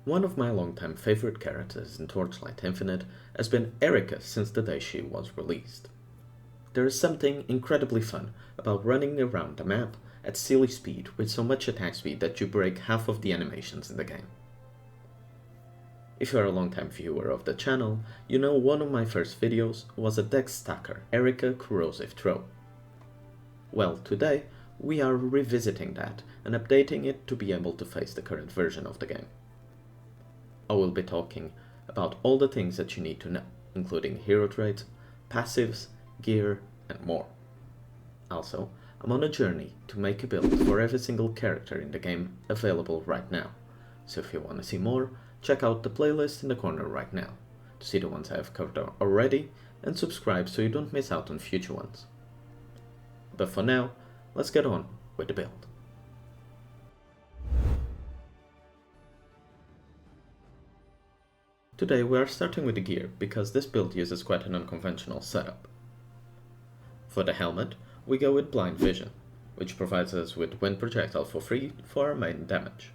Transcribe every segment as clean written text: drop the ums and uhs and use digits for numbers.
One of my longtime favorite characters in Torchlight Infinite has been ERIKA since the day she was released. There is something incredibly fun about running around the map at silly speed with so much attack speed that you break half of the animations in the game. If you are a longtime viewer of the channel, you know one of my first videos was a deck stacker ERIKA corrosive throw. Well, today we are revisiting that and updating it to be able to face the current version of the game. I will be talking about all the things that you need to know, including hero traits, passives, gear, and more. Also, I'm on a journey to make a build for every single character in the game available right now, so if you want to see more, check out the playlist in the corner right now to see the ones I have covered already and subscribe so you don't miss out on future ones. But for now, let's get on with the build. Today we are starting with the gear because this build uses quite an unconventional setup. For the helmet, we go with blind vision, which provides us with wind projectile for free for our main damage.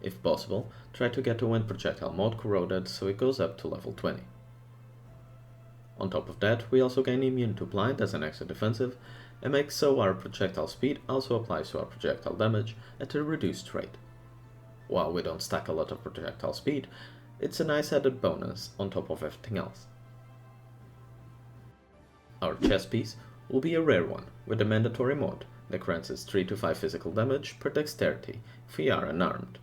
If possible, try to get the wind projectile mod corroded so it goes up to level 20. On top of that, we also gain immune to blind as an extra defensive and make so our projectile speed also applies to our projectile damage at a reduced rate. While we don't stack a lot of projectile speed, it's a nice added bonus on top of everything else. Our chest piece will be a rare one with a mandatory mod that grants us 3 to 5 physical damage per dexterity if we are unarmed.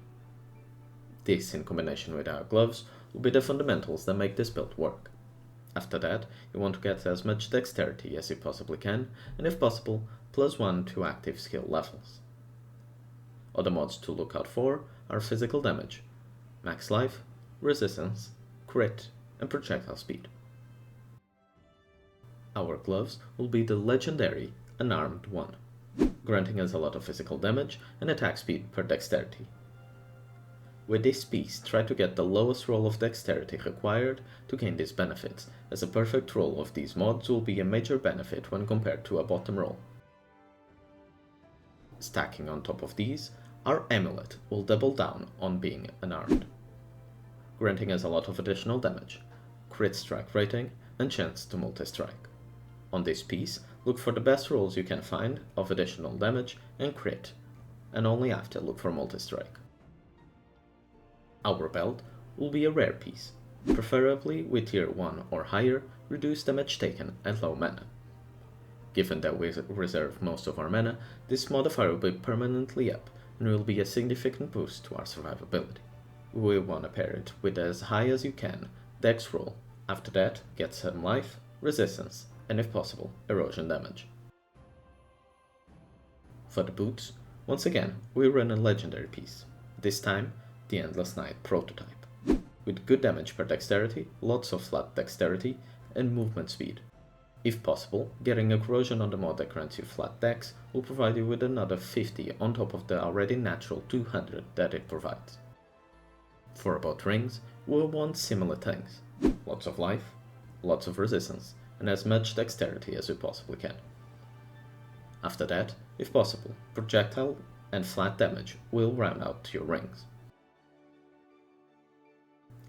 This, in combination with our gloves, will be the fundamentals that make this build work. After that, you want to get as much dexterity as you possibly can, and if possible, +1 to active skill levels. Other mods to look out for are physical damage, max life, resistance, crit, and projectile speed. Our gloves will be the legendary unarmed one, granting us a lot of physical damage and attack speed per dexterity. With this piece, try to get the lowest roll of dexterity required to gain these benefits, as a perfect roll of these mods will be a major benefit when compared to a bottom roll. Stacking on top of these, our amulet will double down on being unarmed, granting us a lot of additional damage, crit strike rating, and chance to multi-strike. On this piece, look for the best rolls you can find of additional damage and crit, and only after look for multi-strike. Our belt will be a rare piece, preferably with tier 1 or higher reduced damage taken at low mana. Given that we reserve most of our mana, this modifier will be permanently up and will be a significant boost to our survivability. We want to pair it with as high as you can dex roll, after that get some life, resistance, and if possible, erosion damage. For the boots, once again we run a legendary piece, this time the Endless Night prototype, with good damage per dexterity, lots of flat dexterity, and movement speed. If possible, getting a corrosion on the mod that grants you flat dex will provide you with another 50 on top of the already natural 200 that it provides. For both rings, we'll want similar things, lots of life, lots of resistance, and as much dexterity as we possibly can. After that, if possible, projectile and flat damage will round out your rings.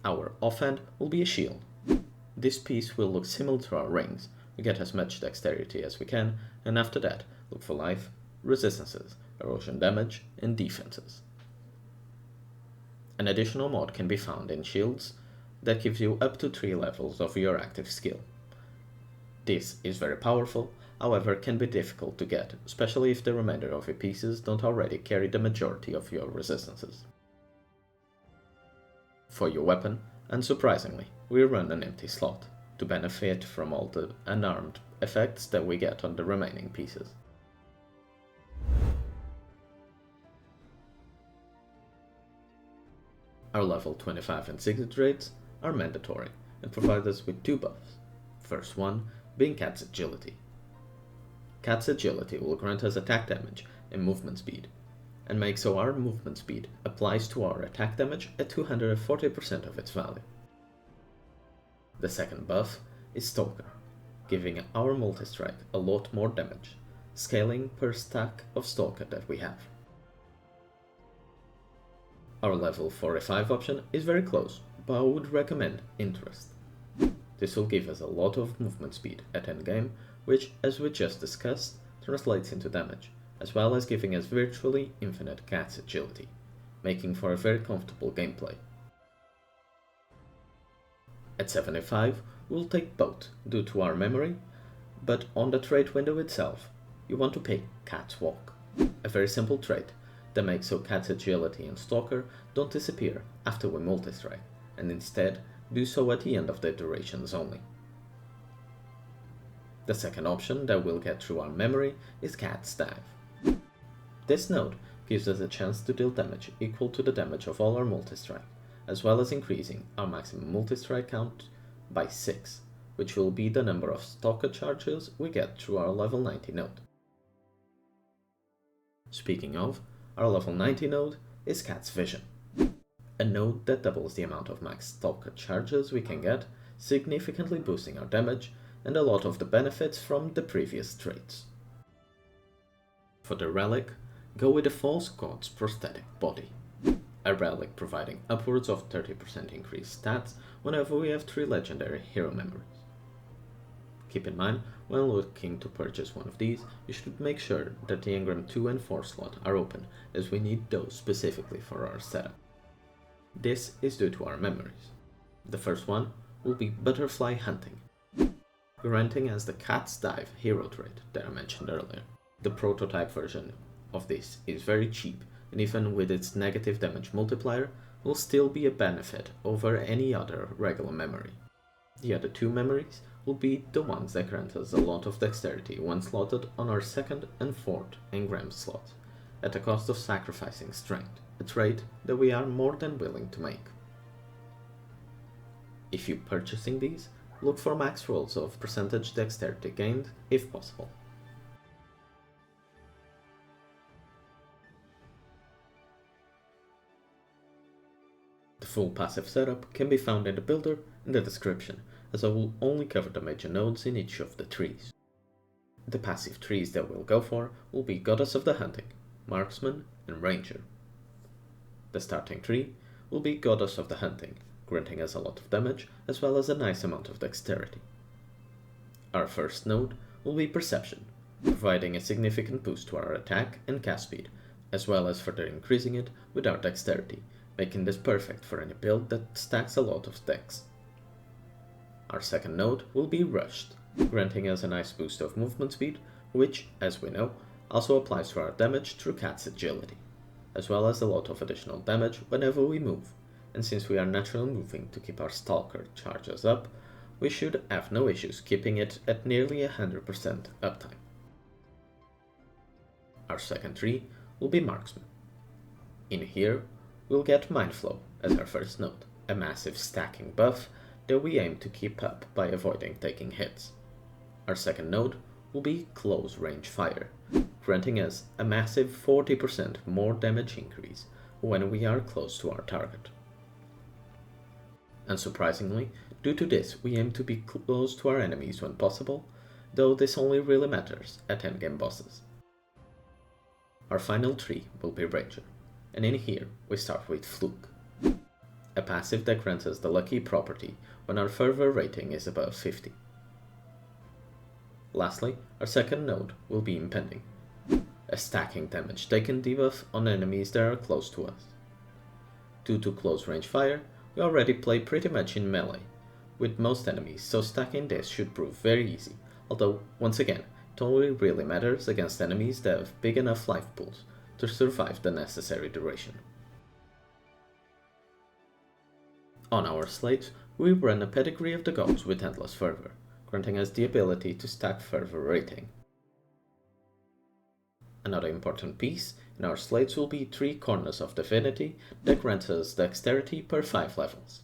Our offhand will be a shield. This piece will look similar to our rings. We get as much dexterity as we can, and after that, look for life, resistances, erosion damage, and defenses. An additional mod can be found in shields that gives you up to 3 levels of your active skill. This is very powerful, however can be difficult to get, especially if the remainder of your pieces don't already carry the majority of your resistances. For your weapon, unsurprisingly, we run an empty slot, to benefit from all the unarmed effects that we get on the remaining pieces. Our level 25 and 60 traits are mandatory and provide us with 2 buffs, first one being Cat's Agility. Cat's Agility will grant us attack damage and movement speed, and make so our movement speed applies to our attack damage at 240% of its value. The second buff is Stalker, giving our multi-strike a lot more damage, scaling per stack of Stalker that we have. Our level 45 option is very close, but I would recommend Interest. This will give us a lot of movement speed at endgame, which, as we just discussed, translates into damage, as well as giving us virtually infinite cat's agility, making for a very comfortable gameplay. At 75, we'll take both due to our memory, but on the trait window itself, you want to pick Cat's Walk, a very simple trait that makes so Cat's agility and Stalker don't disappear after we multistrike, and instead do so at the end of the durations only. The second option that we'll get through our memory is Cat's Dive. This node gives us a chance to deal damage equal to the damage of all our multistrike, as well as increasing our maximum multistrike count by 6, which will be the number of Stalker charges we get through our level 90 node. Speaking of, our level 90 node is Cat's Vision, a node that doubles the amount of max Stalker charges we can get, significantly boosting our damage and a lot of the benefits from the previous traits. For the relic, go with the False God's Prosthetic Body, a relic providing upwards of 30% increased stats whenever we have 3 legendary hero memories. Keep in mind, when looking to purchase one of these, you should make sure that the Engram 2 and 4 slot are open, as we need those specifically for our setup. This is due to our memories. The first one will be Butterfly Hunting, granting us the Cat's Dive hero trait that I mentioned earlier. The prototype version of this is very cheap, and even with its negative damage multiplier, will still be a benefit over any other regular memory. The other 2 memories will be the ones that grant us a lot of dexterity when slotted on our 2nd and 4th engram slots, at the cost of sacrificing strength, a trait that we are more than willing to make. If you're purchasing these, look for max rolls of percentage dexterity gained if possible. The full passive setup can be found in the builder in the description, as I will only cover the major nodes in each of the trees. The passive trees that we'll go for will be Goddess of the Hunting, Marksman, and Ranger. The starting tree will be Goddess of the Hunting, granting us a lot of damage as well as a nice amount of dexterity. Our first node will be Perception, providing a significant boost to our attack and cast speed, as well as further increasing it with our dexterity, making this perfect for any build that stacks a lot of dex. Our second node will be Rushed, granting us a nice boost of movement speed, which, as we know, also applies to our damage through Cat's agility, as well as a lot of additional damage whenever we move, and since we are naturally moving to keep our Stalker charges up, we should have no issues keeping it at nearly 100% uptime. Our second tree will be Marksman. In here, we'll get Mind Flow as our first node, a massive stacking buff that we aim to keep up by avoiding taking hits. Our second node will be Close Range Fire, granting us a massive 40% more damage increase when we are close to our target. Unsurprisingly, due to this we aim to be close to our enemies when possible, though this only really matters at endgame bosses. Our final tree will be Ranger, and in here we start with Fluke, a passive that grants us the lucky property when our fervor rating is above 50. Lastly, our second node will be Impending, a stacking damage taken debuff on enemies that are close to us. Due to close range fire, we already play pretty much in melee with most enemies, so stacking this should prove very easy, although once again it only really matters against enemies that have big enough life pools to survive the necessary duration. On our Slates, we run a Pedigree of the Gods with Endless Fervor, granting us the ability to stack fervor rating. Another important piece in our Slates will be 3 Corners of Divinity that grants us dexterity per 5 levels.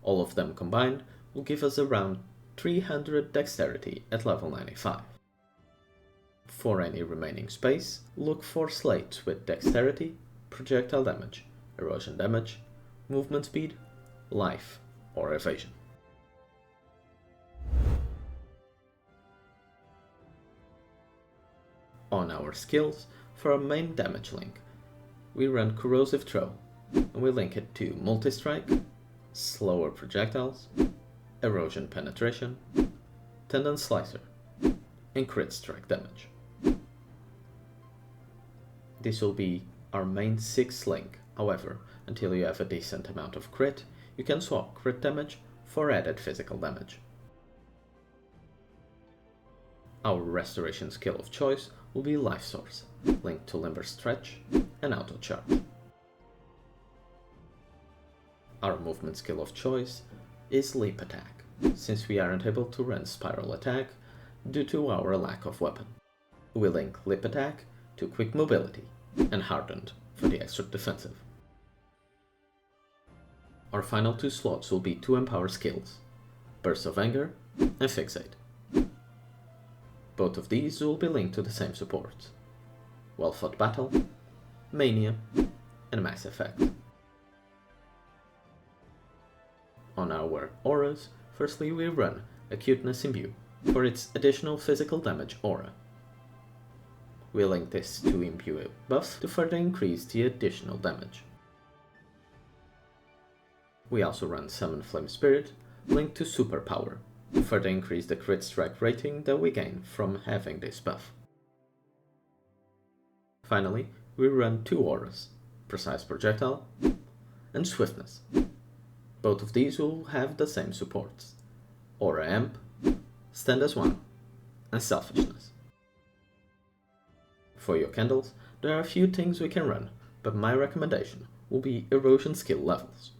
All of them combined will give us around 300 dexterity at level 95. For any remaining space, look for Slates with dexterity, projectile damage, erosion damage, movement speed, life, or evasion. On our skills, for our main damage link, we run Corrosive Throw, and we link it to multi-strike, slower projectiles, erosion penetration, tendon slicer, and crit strike damage. This will be our main 6 link. However, until you have a decent amount of crit, you can swap crit damage for added physical damage. Our restoration skill of choice will be Life Source, linked to Limber Stretch and Auto Charge. Our movement skill of choice is Leap Attack, since we aren't able to run Spiral Attack due to our lack of weapon. We link Leap Attack to Quick Mobility and Hardened for the extra defensive. Our final 2 slots will be 2 Empower skills, Burst of Anger and Fixate. Both of these will be linked to the same supports, Well Fought Battle, Mania, and Mass Effect. On our auras, firstly we run Acuteness Imbue for its additional physical damage aura. We link this to Imbue buff to further increase the additional damage. We also run Summon Flame Spirit, linked to Superpower, to further increase the crit strike rating that we gain from having this buff. Finally, we run 2 auras, Precise Projectile and Swiftness. Both of these will have the same supports, Aura Amp, Stand as One, and Selfishness. For your candles, there are a few things we can run, but my recommendation will be erosion skill levels.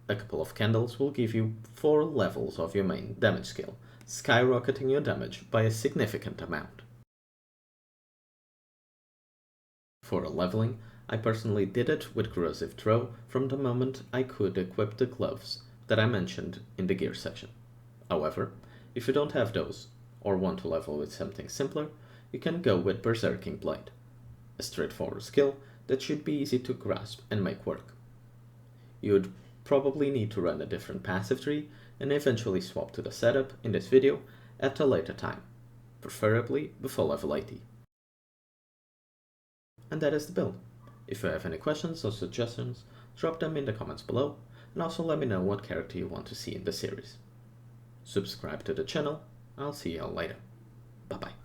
A couple of candles will give you 4 levels of your main damage skill, skyrocketing your damage by a significant amount. For leveling, I personally did it with Corrosive Throw from the moment I could equip the gloves that I mentioned in the gear section. However, if you don't have those, or want to level with something simpler, you can go with Berserking Blade, a straightforward skill that should be easy to grasp and make work. You would probably need to run a different passive tree and eventually swap to the setup in this video at a later time, preferably before level 80. And that is the build. If you have any questions or suggestions, drop them in the comments below, and also let me know what character you want to see in the series. Subscribe to the channel, I'll see y'all later. Bye bye.